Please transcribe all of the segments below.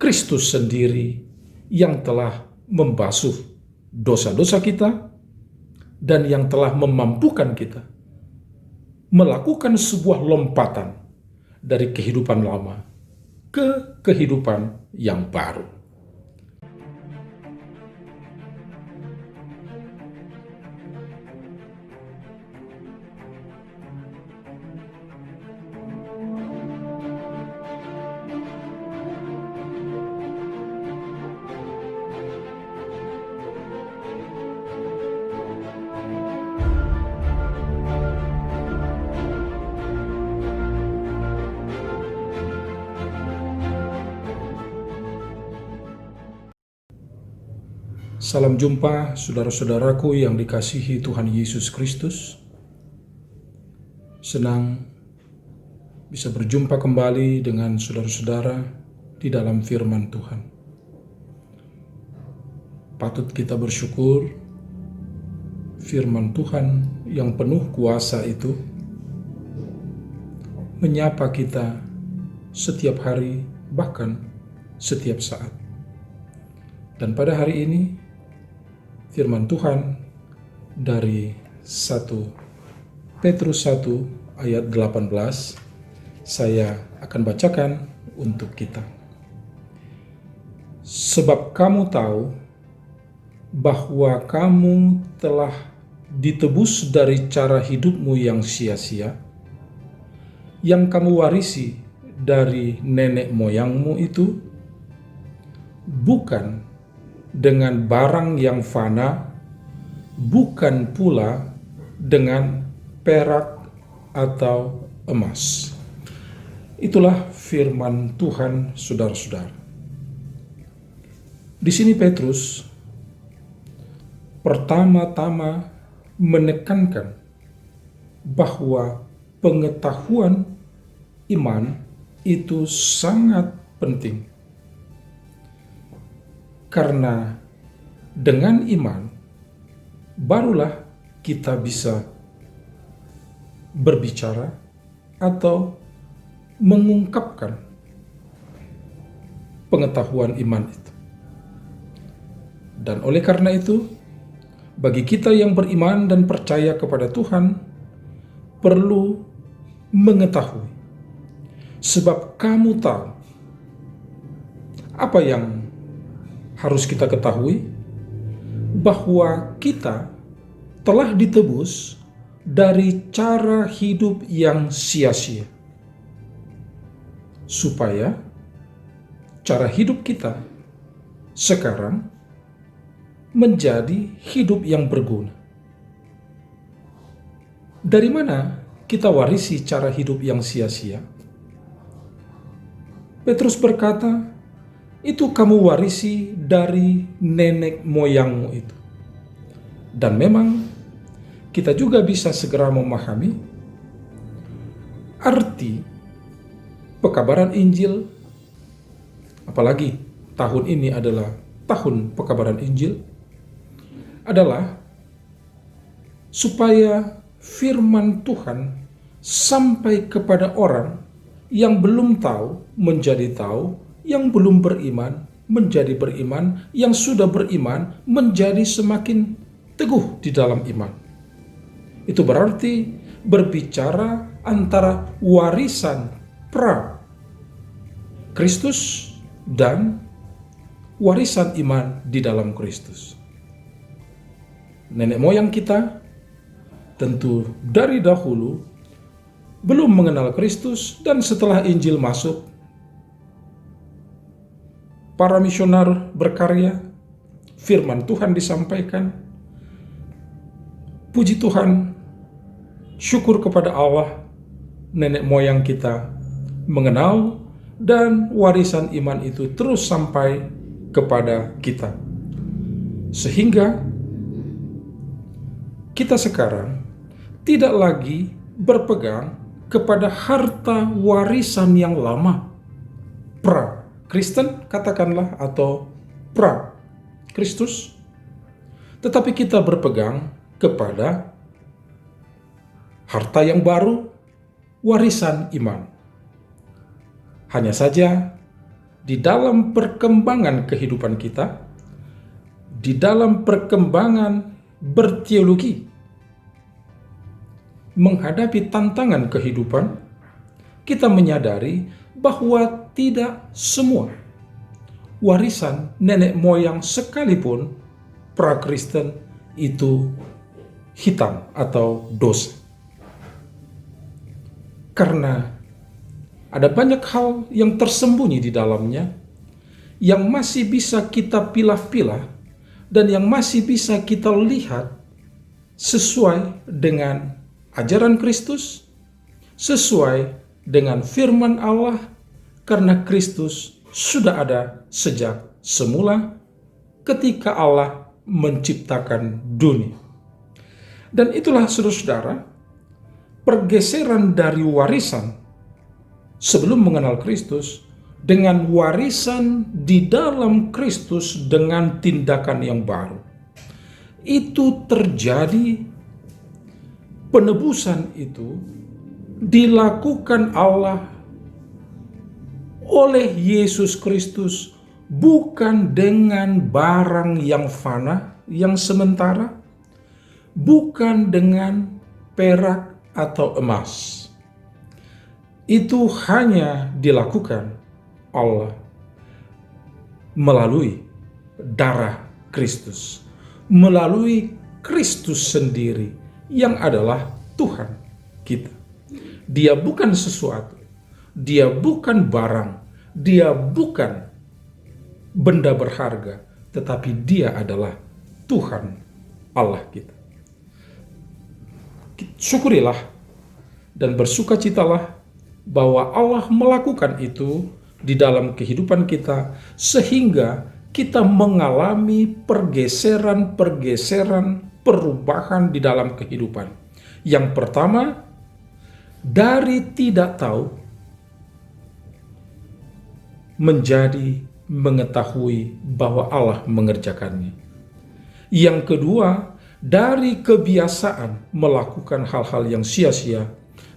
Kristus sendiri yang telah membasuh dosa-dosa kita dan yang telah memampukan kita melakukan sebuah lompatan dari kehidupan lama ke kehidupan yang baru. Salam jumpa saudara-saudaraku yang dikasihi Tuhan Yesus Kristus. Senang bisa berjumpa kembali dengan saudara-saudara di dalam firman Tuhan. Patut kita bersyukur firman Tuhan yang penuh kuasa itu menyapa kita setiap hari, bahkan setiap saat. Dan pada hari ini firman Tuhan dari 1 Petrus 1 ayat 18 saya akan bacakan untuk kita. Sebab kamu tahu bahwa kamu telah ditebus dari cara hidupmu yang sia-sia, yang kamu warisi dari nenek moyangmu itu, bukan dengan barang yang fana, bukan pula dengan perak atau emas. Itulah firman Tuhan, saudara-saudara. Di sini Petrus pertama-tama menekankan bahwa pengetahuan iman itu sangat penting. Karena dengan iman, barulah kita bisa berbicara atau mengungkapkan pengetahuan iman itu. Dan oleh karena itu, bagi kita yang beriman dan percaya kepada Tuhan, perlu mengetahui. Sebab kamu tahu apa yang harus kita ketahui, bahwa kita telah ditebus dari cara hidup yang sia-sia, supaya cara hidup kita sekarang menjadi hidup yang berguna. Dari mana kita warisi cara hidup yang sia-sia? Petrus berkata, itu kamu warisi dari nenek moyangmu itu. Dan memang kita juga bisa segera memahami arti pekabaran Injil, apalagi tahun ini adalah tahun pekabaran Injil, adalah supaya firman Tuhan sampai kepada orang yang belum tahu menjadi tahu, yang belum beriman menjadi beriman, yang sudah beriman menjadi semakin teguh di dalam iman. Itu berarti berbicara antara warisan pra Kristus dan warisan iman di dalam Kristus. Nenek moyang kita tentu dari dahulu belum mengenal Kristus, dan setelah Injil masuk, para misionar berkarya, firman Tuhan disampaikan. Puji Tuhan, syukur kepada Allah, nenek moyang kita mengenal, dan warisan iman itu terus sampai kepada kita. Sehingga kita sekarang tidak lagi berpegang kepada harta warisan yang lama, pra-Kristen katakanlah, atau pra-Kristus, tetapi kita berpegang kepada harta yang baru, warisan iman. Hanya saja di dalam perkembangan kehidupan kita, di dalam perkembangan berteologi, menghadapi tantangan kehidupan, kita menyadari bahwa tidak semua warisan nenek moyang sekalipun pra-Kristen itu hitam atau dosa. Karena ada banyak hal yang tersembunyi di dalamnya, yang masih bisa kita pilah-pilah, dan yang masih bisa kita lihat sesuai dengan ajaran Kristus, sesuai dengan firman Allah, karena Kristus sudah ada sejak semula ketika Allah menciptakan dunia. Dan itulah saudara-saudara, pergeseran dari warisan sebelum mengenal Kristus dengan warisan di dalam Kristus dengan tindakan yang baru. Itu terjadi, penebusan itu dilakukan Allah oleh Yesus Kristus bukan dengan barang yang fana, yang sementara, bukan dengan perak atau emas. Itu hanya dilakukan Allah melalui darah Kristus, melalui Kristus sendiri yang adalah Tuhan kita. Dia bukan sesuatu, dia bukan barang, dia bukan benda berharga, tetapi dia adalah Tuhan Allah kita. Syukurilah dan bersukacitalah bahwa Allah melakukan itu di dalam kehidupan kita, sehingga kita mengalami pergeseran-pergeseran, perubahan di dalam kehidupan. Yang pertama, dari tidak tahu menjadi mengetahui bahwa Allah mengerjakannya. Yang kedua, dari kebiasaan melakukan hal-hal yang sia-sia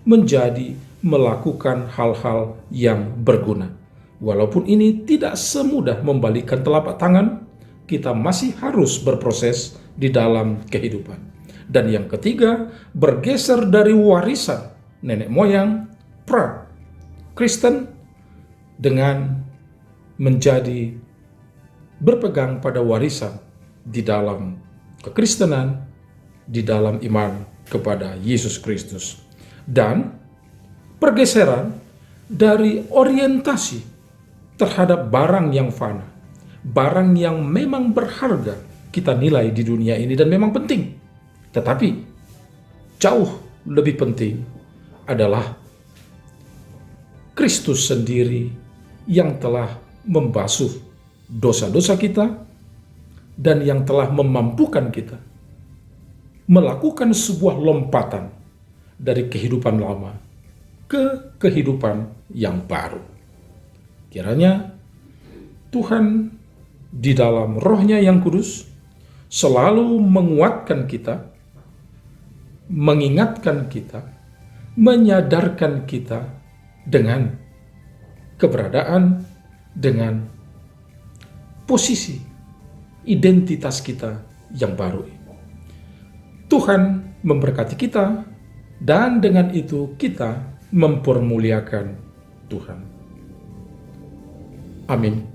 menjadi melakukan hal-hal yang berguna. Walaupun ini tidak semudah membalikkan telapak tangan, kita masih harus berproses di dalam kehidupan. Dan yang ketiga, bergeser dari warisan nenek moyang pra-Kristen dengan menjadi berpegang pada warisan di dalam kekristenan, di dalam iman kepada Yesus Kristus. Dan pergeseran dari orientasi terhadap barang yang fana, barang yang memang berharga kita nilai di dunia ini dan memang penting. Tetapi jauh lebih penting adalah Kristus sendiri yang telah membasuh dosa-dosa kita dan yang telah memampukan kita melakukan sebuah lompatan dari kehidupan lama ke kehidupan yang baru. Kiranya Tuhan di dalam Roh-Nya yang kudus selalu menguatkan kita, mengingatkan kita, menyadarkan kita dengan keberadaan, dengan posisi identitas kita yang baru. Tuhan memberkati kita, dan dengan itu kita mempermuliakan Tuhan. Amin.